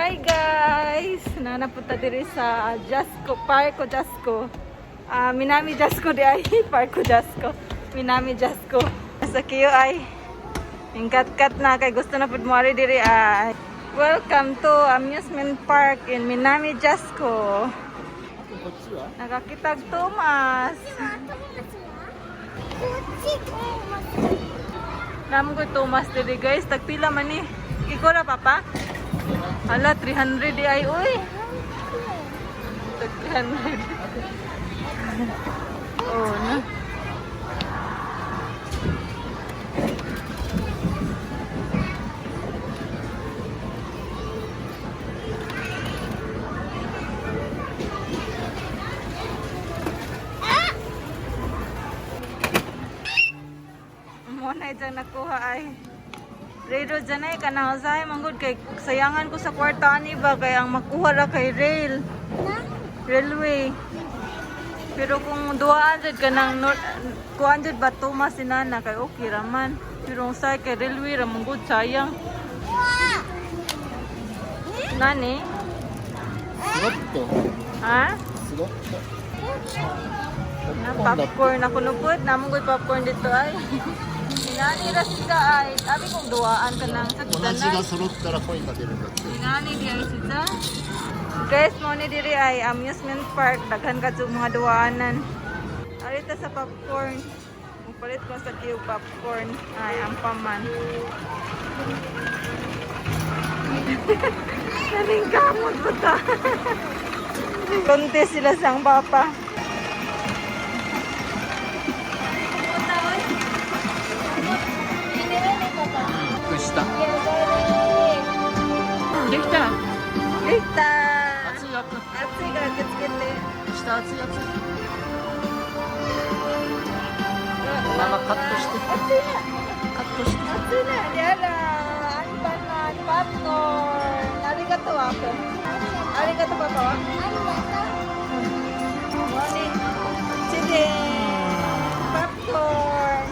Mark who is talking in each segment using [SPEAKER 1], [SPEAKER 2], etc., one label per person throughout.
[SPEAKER 1] Hi guys! Nanapunta diri sa Jasco, Parko Jasco. Minami Jasco di ay, Parko Jasco. Minami Jasco. Sa kiyo ay, ingkat-kat na kay gusto na pud moari diri ay. Welcome to amusement park in Minami Jasco. Nakakitag Thomas. Naman ko Thomas diri guys, tagpila man ni. Ikaw na papa? Hala, 300 di ay, uy. 300. Oh, na. Muna dyan nakuha ay. Railroad dyan ay kanahusay manggod kay sayangan ko sa kwarta ni ba kay ang makuha ra kay railway. Pero kung duhaan dyan ka ng kuhaan dyan ba Thomas sinana kay okay raman. Pero sa kay railway ra manggod sayang. Nani?
[SPEAKER 2] Slotto.
[SPEAKER 1] Ha?
[SPEAKER 2] Slotto.
[SPEAKER 1] Na popcorn ako nupod, namanggod popcorn dito ay. Nani ra sila ay, sabi kong duwaan ka ng sa
[SPEAKER 2] 同じが揃ったら声が出るんだって。
[SPEAKER 1] Nani di ay sila. Guys, mo ni diri ay amusement park, daghan ka sa mga duwaanan. Arita sa popcorn. Magpalit ko sa cube popcorn. Ay, ang paman. Naling kamot po ta. Konti sila sang papa.
[SPEAKER 2] した。
[SPEAKER 1] Dikta. Dikta.
[SPEAKER 2] 熱いやつ。
[SPEAKER 1] 熱いから気をつけて。
[SPEAKER 2] 下熱いやつ。ママカットして。
[SPEAKER 1] 熱いな。
[SPEAKER 2] カットして。
[SPEAKER 1] 熱いな。やだ。アンパンマン、パッコーン。ありがとう、アップ。ありがとう、パパは。Morning. Chicken. Popcorn.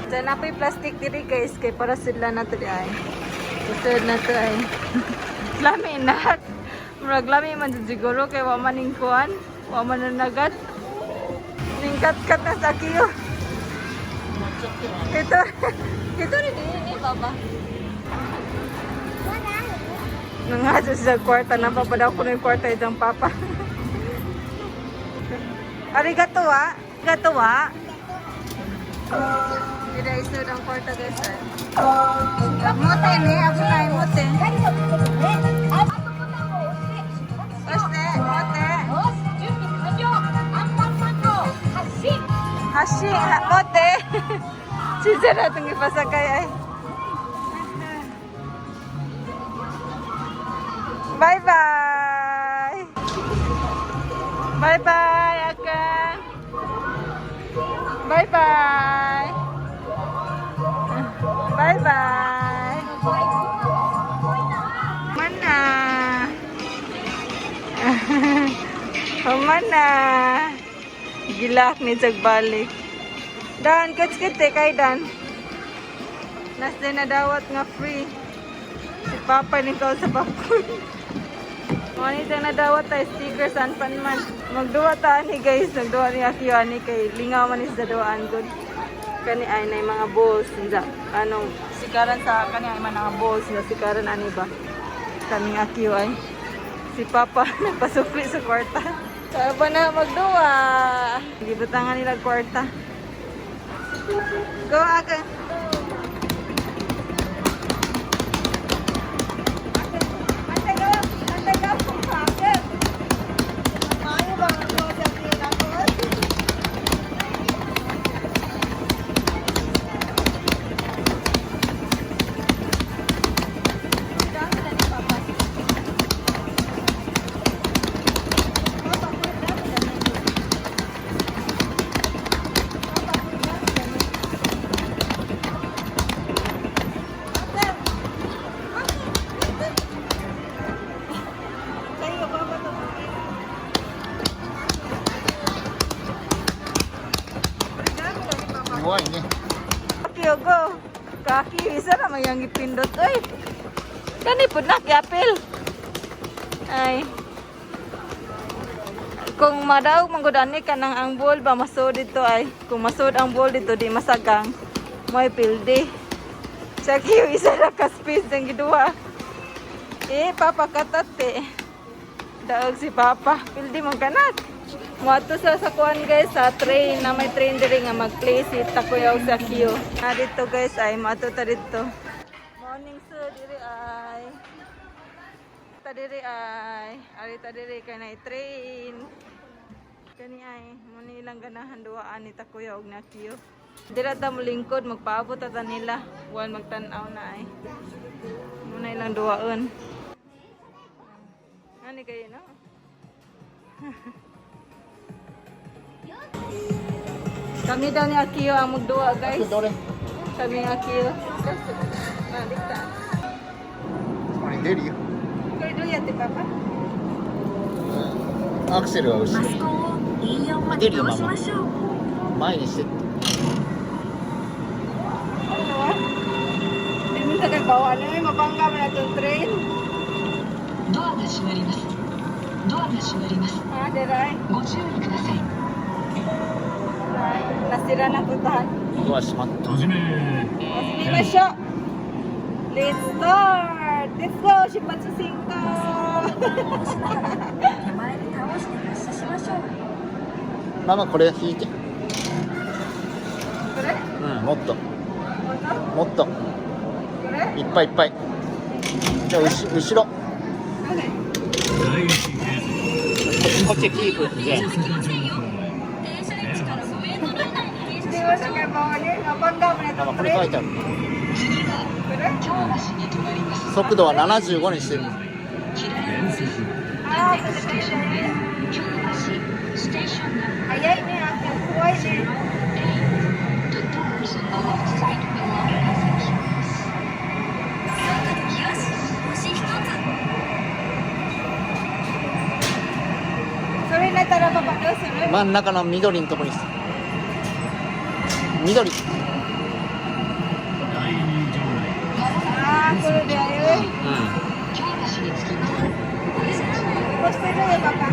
[SPEAKER 1] Diyan na po yung plastic diri guys. Kaya para sila na ito ay. Ito na ito ay. Lami na. Murag lami man dyan siguro. Kaya waman yung kuhan. Waman na nagat. Ningkat-kat na sa kiyo. Ito. Ito rin din baba. Nangadyo sa kwarta. Napapadaw ko na yung kwarta yung papa. Arigato wa. Arigato wa. Tidak isu ang kwarta guys. Mote ni, ako na yung mote. Oste, mote. Hashi, mote. Sisa na itong ipasakay ay. Bye-bye. Bye-bye, Akan. Bye-bye. Bye-bye. Mana? Mana? Gilak ni Jagbalik. Dan, kits-kits kay Dan. Nas din na dawat nga free. Si Papa ni ko sa popcorn. Mani sa nadawat tayo sticker saan pan man. Magduwa ta ni guys, nagduwa ni Akiyo ani kay lingaw man is daduan good. Kani ay na mga balls nja. Anong sikaran sa kani ay mga balls na sikaran ani ba. Kani Akiyo ay si Papa nagpasukli sa kwarta. Saba na magduwa. Gibutangan nila kwarta. Go Akan. iyang ipindot. Ay, gani po na, kiapil. Ay. Kung madaog manggudani ka ng ang ball ba, masod dito ay. Kung masod ang ball dito, di masagang. May pildi. Sa kiyo, isa na ka-space ang gidua. Papa katate. Daog si Papa. Pildi mong kanat. Muato sa sakuan guys sa train na may train diri nga mag-play si Takuyaw sa Kyo. Dito guys ay muato ta dito. Morning sir diri ay. Ta diri ay. Ari ta diri kanay train. Kani ay muni ilang ganahan duaan ni Takuyaw na Kyo. Dira ta molingkod magpaabot ta nila. Wan magtan-aw na ay. Muna ilang duwaon. Ani kayo no? Kami daw ni Akio ang magduwa guys. Kami ni Akio. Nalikta.
[SPEAKER 3] これ出るよ。
[SPEAKER 1] Kaya doon yan, di Papa?
[SPEAKER 3] アクセルは後ろ。出るよ、ママ。前にして。
[SPEAKER 1] Ano ah? Hindi mo sa kagbawa na mabangga mo na itong train.
[SPEAKER 4] ドアが閉まります。ドアが閉まります。
[SPEAKER 1] Deray.
[SPEAKER 4] ご注意ください。
[SPEAKER 1] Nasira na tutahan.
[SPEAKER 3] ドア閉まった。
[SPEAKER 1] Sige na siya. Let's start! Let's go! Shibatsu 5!
[SPEAKER 4] 手前に倒して発車しましょう。
[SPEAKER 3] ママこれ引いて。
[SPEAKER 1] Correct?
[SPEAKER 3] うん、もっと。
[SPEAKER 1] Ano?
[SPEAKER 3] もっと。
[SPEAKER 1] Correct?
[SPEAKER 3] いっぱいいっぱい。じゃあ後ろ。
[SPEAKER 1] Okay.
[SPEAKER 3] こっちキープ。じゃあ
[SPEAKER 1] Hindi mo sa kagbawa niya. Mabangga mo na
[SPEAKER 3] ママ
[SPEAKER 1] itong
[SPEAKER 3] これ書い
[SPEAKER 1] train.
[SPEAKER 3] てある。
[SPEAKER 1] Correct?
[SPEAKER 4] 京橋に停まります。
[SPEAKER 3] 速度は75にしてる。
[SPEAKER 1] Ah, sa station na yun.
[SPEAKER 4] 京橋ステーションナンバー
[SPEAKER 1] Ayay niya. Kuway niya.
[SPEAKER 4] The doors on the left side will not be sections. よし、星一つ。
[SPEAKER 1] Sorry na tara pa pa doon. Sorry.
[SPEAKER 3] 真ん中の緑のとこにして。緑。
[SPEAKER 1] Ah, kulo di ayo.
[SPEAKER 3] う
[SPEAKER 4] 京橋に着きます。
[SPEAKER 1] Postero ya papa.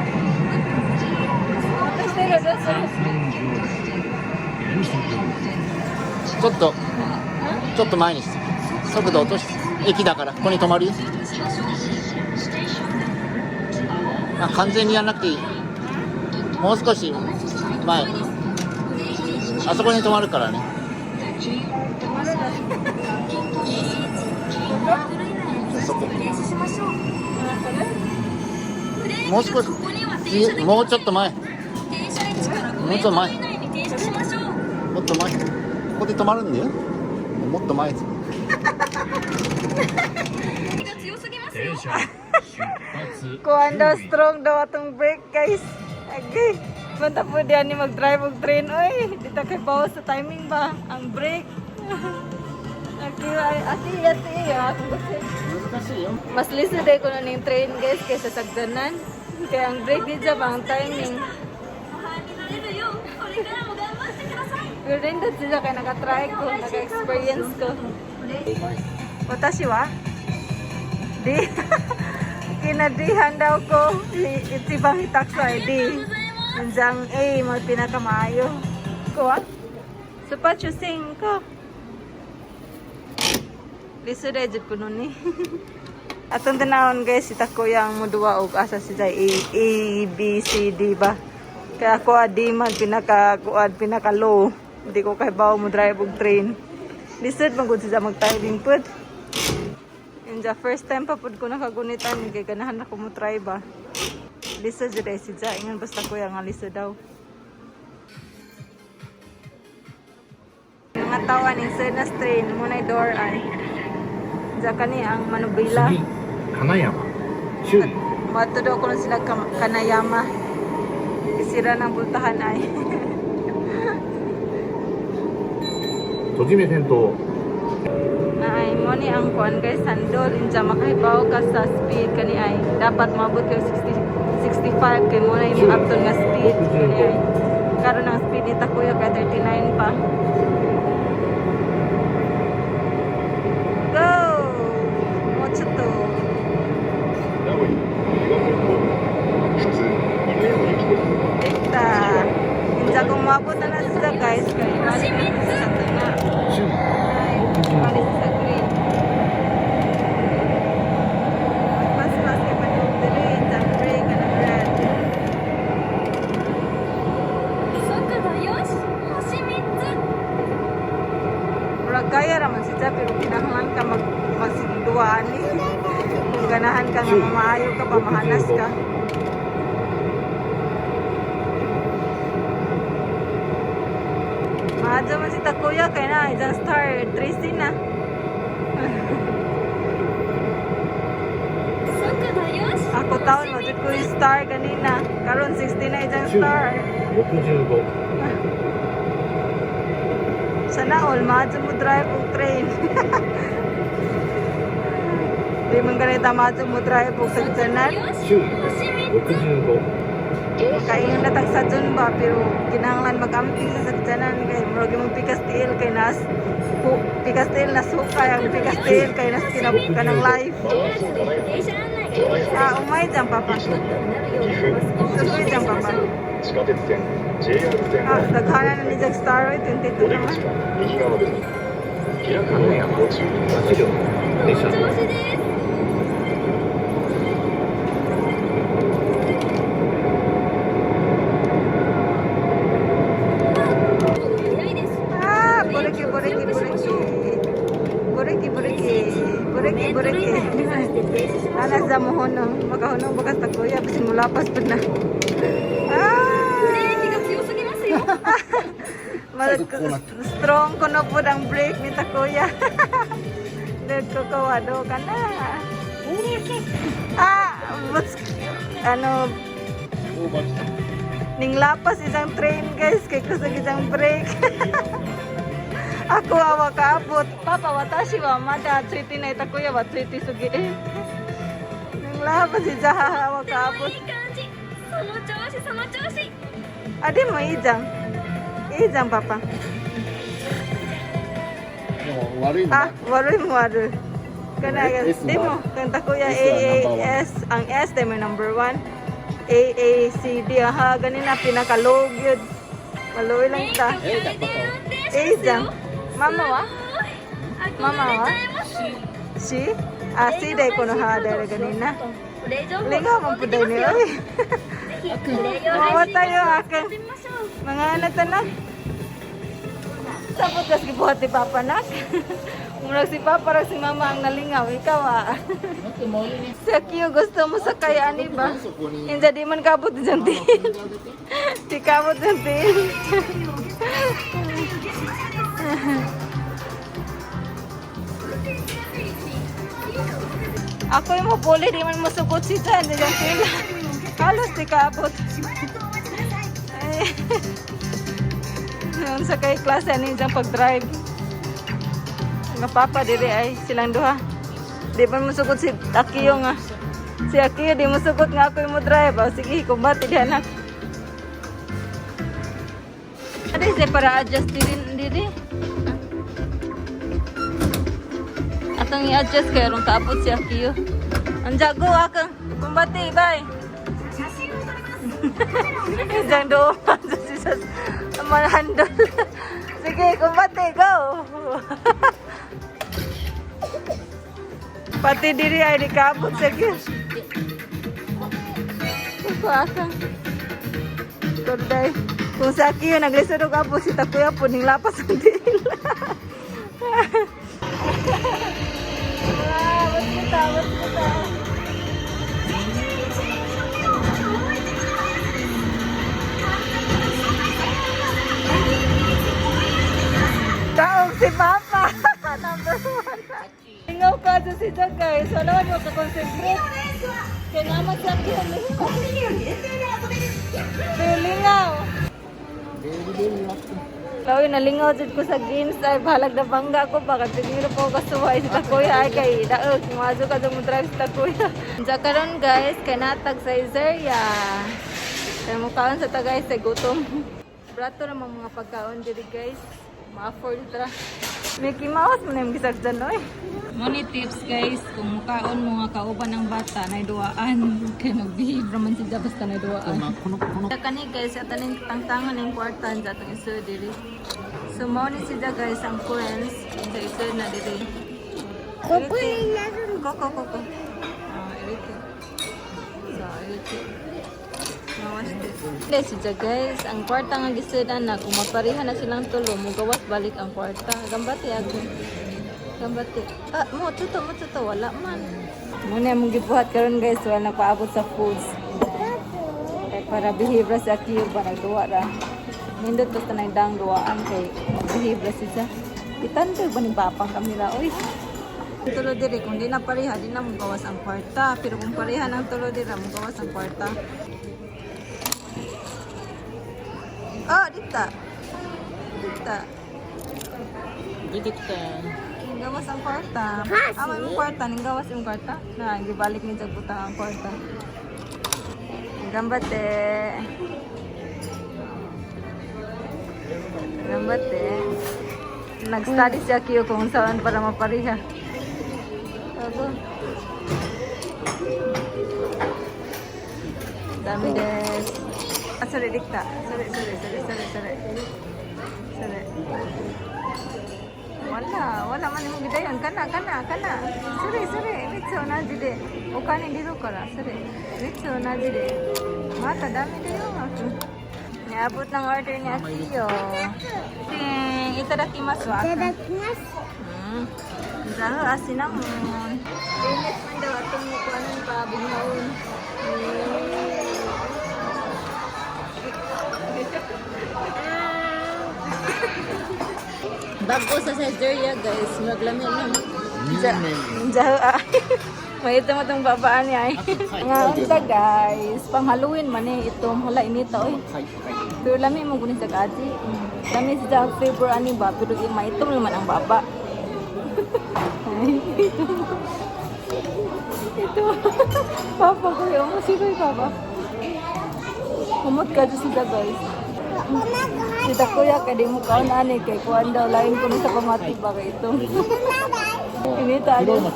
[SPEAKER 1] Postero doon. Sorry.
[SPEAKER 3] ん。ちょっと前にして。速度落として。駅だからここに止まるよ。あ、完全にやんなくていい。もう少し前。あそこに止まるからね。 そこ。もう少し。もうちょっと前。もうちょっと前。もっと前。ここで止まるんだよ。もっと前。
[SPEAKER 1] Kuhan daw, strong daw atong brake guys. Okay. Punta po diyan ni mag-drive og train. Oy, dito kay bawas sa timing ba? Ang brake. Okay, ati. Mas lisod ko na ning train guys kaysa sagdanan. Kaya ang brake di ba ang timing. Pero din dito sila kaya naka-try ko, naka-experience ko. Watashi wa? Di. Kinadihan daw ko. Itibang hitaksay. Di. Nandiyan A, may pinakamaayo. Ko ah? Sapat yung sing ko. Lisod ay dyan ko nun eh. Atong tanawon guys, ita ko yung muduwa og asa si Jai A, B, C, D ba? Kaya ako D man pinaka low. Hindi ko kay bawo mo drive og train. Lisod man gud siya mag-timing pud. And the first time pa pud ko nakagunitan kay ganahan ako mo try ba. Lisod jud ay si Jai ingon basta ko yang lisod daw. Mga tawa ning Senas train mo na door ay. Diyan kani ang Manubila.
[SPEAKER 5] 金山注意
[SPEAKER 1] Mato daw ko sila Kanayama. Isira ng bultahan ay.
[SPEAKER 5] とじめ線と
[SPEAKER 1] Na ay mo ni ang kuan guys sandol inja makahibaw ka sa speed kani ay dapat maabot ka 65 kay mo na yung apton nga speed kani ay karon ang speed nita kuya kay 39 pa. Go! kuhaan ni. Kung ganahan ka nga mamaayo ka pa, mahanas ka. Maadyo man si Takuya kay na isang star 3C na. Ako taon mo ko yung star kanina. Karon 60 na isang star.
[SPEAKER 5] 65
[SPEAKER 1] Sana all maadyo mo drive og train. Di man ganita maadyo mo drive og sagsanan.
[SPEAKER 5] 周囲65
[SPEAKER 1] Kaingon na tag sa dun ba pero kinahanglan mag-amping sa sagsanan kay murag mo pikas tiil kay nas pikas tiil nas hukay ang pikas tiil kay nas kinabukan ng life. Ah, umay dyan papa. Susoy dyan papa.
[SPEAKER 6] 地下鉄線 JR 線
[SPEAKER 1] Ah,
[SPEAKER 6] は
[SPEAKER 1] daghanan na ni Jack Star 22
[SPEAKER 6] お出
[SPEAKER 1] naman.
[SPEAKER 6] 口は右側です開くのやご注意ください
[SPEAKER 5] 8両電車
[SPEAKER 1] Ah, boreki boreki boreki. Boreki boreki. Boreki boreki. Anas sa mohonong, makahonong bagas Takuya bisin mulapas pud na. Ah, strong kuno po ang brake ni Takuya. Dad ko kawado ka na. Ah, ano, ning lapas isang train guys, kay kusag isang brake. Ako awa kaabot. Papa, watashi wa mada treaty na Takuya wa treaty sugi. Ning lapas isa awa kaabot. Adi mo ijang. Ijang papa.
[SPEAKER 3] でも悪いの
[SPEAKER 1] Ah,
[SPEAKER 3] な
[SPEAKER 1] waroy mo waroy. Kana
[SPEAKER 3] S
[SPEAKER 1] di mo
[SPEAKER 3] ba?
[SPEAKER 1] kang Takuya
[SPEAKER 3] S ba, number
[SPEAKER 1] AAS ang S di mo number 1. AACD ha ganina pinakalog yun. Maloy lang ta. Ijang. Mama wa? Mama wa? Si? Ah, si day ko no ha dere ganina. Lingaw man po day ni oy. Mawa tayo akin. Mga natanak. Sapot kas gibuhat ni Papa nak. Murag si Papa rag si Mama ang nalingaw. Ikaw ah. Sa kiyo gusto mo sa kaya ani ba? Hindi di man kabot dyan tin. Di kabot dyan tin. Ako yung mapuli, di man masukot si Jan. Di dyan tin. Halos di kabot. Noon sa kay klase ani dyan pag-drive. Nga papa diri ay silang duha. Di man masukot si Akiyo nga. Si Akiyo di masukot nga ako yung mo-drive. O, sige, kumbati di anak. Adi siya para adjust diri. Atong i-adjust kayo rong kaabot si Akiyo. Ang jago akang. Kumbati, bye. Isang doon. Manhandol. Sige, kumbati, go. Pati diri ay dikabot sige. Kuaka. Korday. Kung sa Akiyo naglisod og abo si Takuya po ning lapas ang dil. Wat kita. Taong si Papa. Number 1. Lingaw ka dyan si Jack guys. Wala mo ka-concentrate. Kaya naman sa akin. Pero lingaw. Lawin na lingaw dyan ko sa games. Ay bahalag na bangga ko. Baka siguro po kasuway si Takuya. Ay kay daog. Mazo ka dyan mo drive si Takuya. Diyan karon guys. Kay natag sa Iseria. Kaya mukhaon sa tagay sa gutom. Brato namang mga pagkaon dyan guys. Ma-afford itra. Mickey Mouse mo na yung gisag dyan, oy. Money tips guys, kung mukaon mo nga kauban ng bata na iduaan, kaya mag-behave naman siya basta na iduaan. Kani guys, at aning tangtangan ng kwartan sa itong iso diri. So mao ni siya guys ang coins sa iso na diri. Koko. Iriti. So, iriti. Dahil siya guys, ang kwarta nga gisudan na kung maparihan na silang tulo, mugawas balik ang kwarta. Gambati ako. Gambate. Ah, mo to wala man. Muna mong gibuhat karon guys, wala na paabot sa foods. Kay para behave sa kiyo ba nagduwa ra. Nindot to tanay dang duwaan kay behave siya. Itanto ba ni papang kamera oy. Tulo dire kung di na pareha di na mo gawas ang kwarta, pero kung pareha ng tulo dire mo gawas ang kwarta. Oh, dita. Dita.
[SPEAKER 2] Didikta.
[SPEAKER 1] Gawas ang kwarta. May mong kwarta, ning gawas yung kwarta. Na, gibalik ni Jagbuta ang kwarta. Gambate. Gambate. Nag-study siya kiyo kung saan para mapariha. Tago. Dami des. Ah, sorry, dikta. Sorry. Wala man yung gidayon. Kana. Sorry. Ritso na jide. O kanin dito kara. Sorry. Ritso na jide. Mata, dami dayo. Niabot ng order ni Akiyo. Itadakimasu. Itadakimasu. Zaho, asinamon. Init man daw atong mukuanan pa. Bingawon. Bago sa Caesarea guys, maglami ng Jaho may ito mo itong babaan niya ay. Nga unta guys, pang Halloween man ito, hala inita oy. Pero lami mo gunin sa kaji. Lami sa flavor ani ba, pero maitom naman ang baba. Ito. Papa ko yung masikoy papa. Kumot ka dyan sila guys. Sita kuya kay di mo kaon ani kay kuan daw lain ko sa pamati ba kay ito. Inita ano.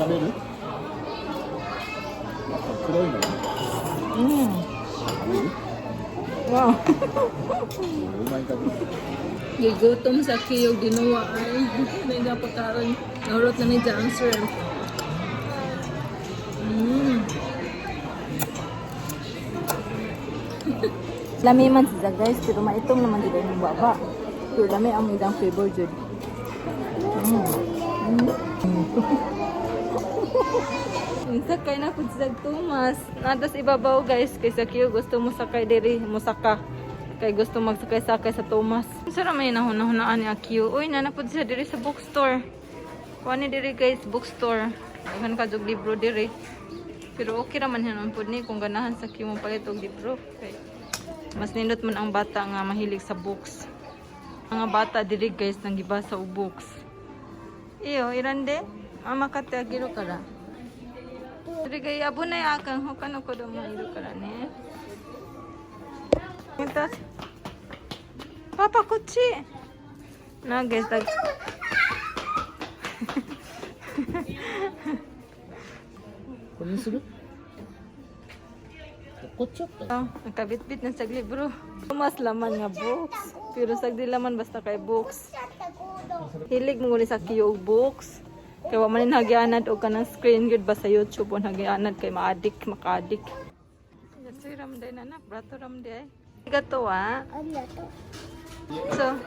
[SPEAKER 1] Wow. Gigutom sa kiyog ginawa ay. May dapat karon. Naurot na ni Jang shrimp. Lami man siya guys, pero maitong naman dito yung baba. Pero lami ang midang flavor dyan. Sakay na po siya Thomas. Natas ibabaw guys, kay sa Kiyo gusto mo sakay diri, musaka. Kay gusto magsakay-sakay sa Thomas. Sara may nahuna-hunaan ni Akiyo. Uy, nanapod siya diri sa bookstore. Kuha ni diri guys, bookstore. Ayun ka jog libro diri. Pero okay naman yan po ni kung ganahan sa Kiyo mo palit og libro. Okay. Mas nindot man ang bata nga mahilig sa books. Mga bata diri guys nang gibasa og books. Iyo, irande. Mama kate agiro kara. Diri kay abo na yakang hukano ko do mairo kara ne. Entas. Papa kuchi. Na guys tag.
[SPEAKER 3] Kunin sila. Kutsok ka.
[SPEAKER 1] Nakabit-bit na sa libro. Mas laman nga books. Pero sagdi laman basta kay books. Hilig mo guni sa Kiyo books. Kaya wa man hagianad og kanang screen gud ba sa YouTube on hagianad kay maka-addict. Kasi ramday na nak, brato ramday. Gato ah. So.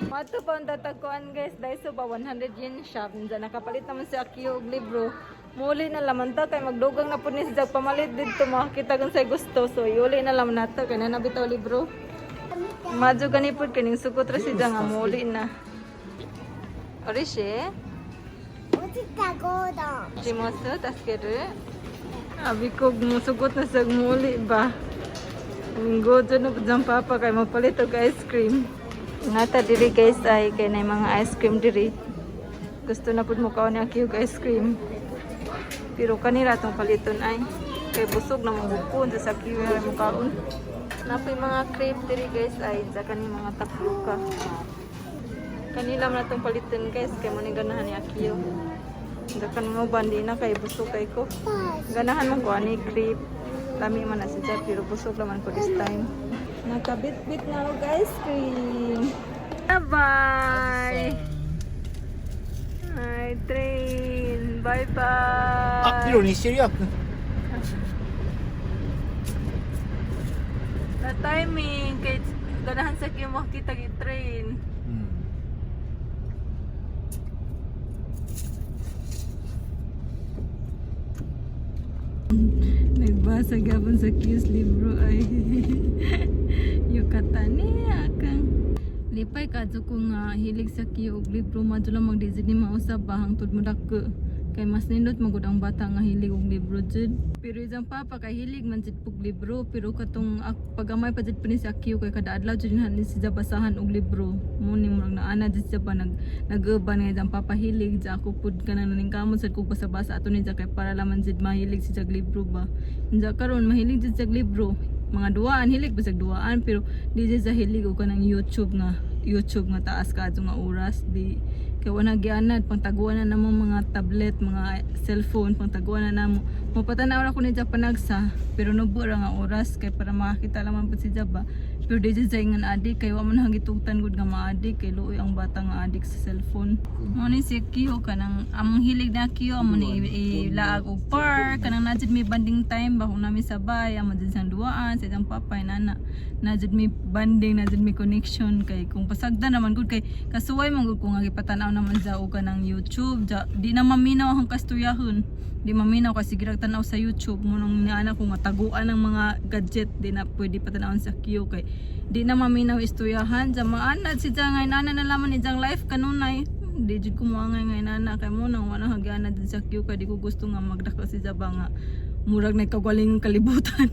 [SPEAKER 1] Mato pa ang tatagkuan guys, dahil so ba 100 yen shop. Diyan nakapalit naman si Akiyo og libro. Muli na laman ta kay magdugang na po ni siya pamalit dito makakita kung sa'y gusto. So iuli na laman nato kay nanabitaw libro. Madyo ganipod kaning sugot ra siya nga muli na. Orishi? Shimosu, taskeru? Abi ko musugot na sa muli ba? Gojo na po dyan papa kay mapalit og ice cream. Ngata diri guys ay kay na mga ice cream diri. Gusto na pud mo kaon ni Akiyo ice cream. Pero kanira tong paliton ay kay busog na mong bukon sa Akiyo mo kaon. Napay mga crepe diri guys ay sa kani mga tapioca. Kanila man tong paliton guys kay mo ni ganahan ni Akiyo. Dakan mo bandi na kay busog kay ko. Ganahan mo ko ani crepe. Lami man na siya pero busog naman ko this time. Nakabit-bit na ako ice cream. Bye-bye! Hi, train. Bye-bye!
[SPEAKER 3] あ、色にしてるやん。
[SPEAKER 1] Na timing. Kay ganahan sa kiyo makita gi-train. Nagbasa gapon sa Q's libro ay Yucatan niya kang lipay kadto ko nga hilig sa Q og libro madula magdizid ni mausab bahang tud mo dakko kay mas nindot magud ang bata nga hilig og libro jud. Pero isang papa kay hilig man jud pug libro pero katong pagamay pa jud ni sa Q kay kada adlaw jud ni siya basahan og libro. Mo ni murag naana jud siya ba nag-uban nga isang papa hilig ja ako pud kanang naningkamot sad kog basa-basa ato ni kay para laman jud mahilig siya og libro ba. Inja karon mahilig jud siya og libro. Mga duaan hilig ba siya duaan pero di jud sa hilig og kanang YouTube nga taas kadto nga oras di kay wala gianad pangtaguan na namo mga tablet mga cellphone pangtaguan na namo mapatanaw ra ko ni Japanagsa pero nubo ra nga oras kay para makakita lamang pud si Jaba pero di jud nga adik kay wa man hagitutan gud nga maadik kay luoy ang bata nga adik sa cellphone mo ni si Kiyo kanang among hilig na Kiyo amo ni ilaag og park kanang najud mi banding time ba kung nami sabay amo jud sang duaan sa isang papay nana najud mi banding najud mi connection kay kung pasagda naman gud kay kasuway man gud ko nga gipatanaw naman sa og kanang YouTube di na maminaw ang kasturyahon di maminaw kasi girag tanaw sa YouTube mo nung niana ko nga taguan ng mga gadget di na pwede patanawon sa Q kay di na maminaw istoryahan sa mga anad si ngay nana na laman ni jang life kanunay di jud ko mo ngay nana kay mo nang wala hagiana din sa Q kay di ko gusto nga magdako si Jaba nga murag na kagaling kalibutan.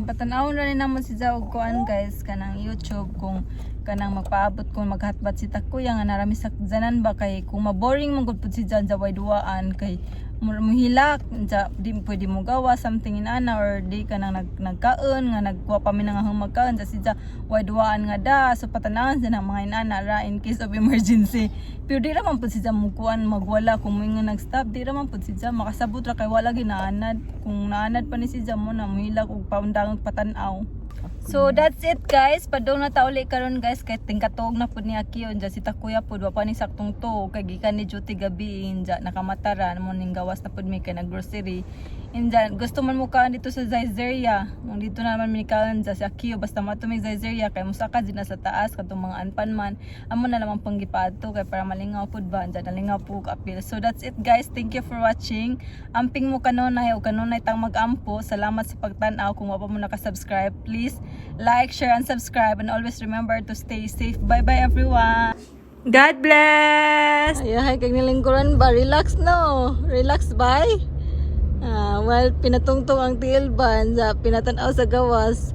[SPEAKER 1] Patanawon ra ni namon si Jao kuan guys kanang YouTube kung kanang magpaabot kung maghatbat si Takuya nga narami sakjanan ba kay kung maboring man gud pud si Jan sa duaan kay muhilak di pwede mo gawa something inana or di ka nang nagkaon nga nagkuha pa mi nga magkaon sa sidya way duaan nga da so patanawon sa mga inana ra in case of emergency pero di ra man pud sidya mo kuan magwala kung may nga nag-stop di ra man pud sidya makasabot ra kay wala ginaanad kung naanad pa ni sidya mo na muhilak og paundang patanaw. So that's it guys, padong na ta uli karon guys kay tingkatog na pud ni Akio unja si Takuya pud wa pa ni saktong to kay gikan ni duty gabi inja nakamataran mo ning gawas na pud mi kay nag grocery. Inja gusto man mo kaan dito sa Zaizeria. Mong dito naman mi kaan sa si Akio basta matumig Zaizeria kay musaka din na sa taas katong mga anpan man. Amo na lamang panggipadto kay para malingaw pud ba inja nalingaw pud apil. So that's it guys, thank you for watching. Amping mo kanunay o kanunay tang magampo. Salamat sa pagtan-aw kung wa pa mo naka-subscribe. Please like, share, and subscribe. And always remember to stay safe. Bye-bye, everyone. God bless! Ayahay, kag nilingkuran ba? Relax no? Relax, bye? Well, pinatungtong ang tiil ba? Pinatanaw sa gawas.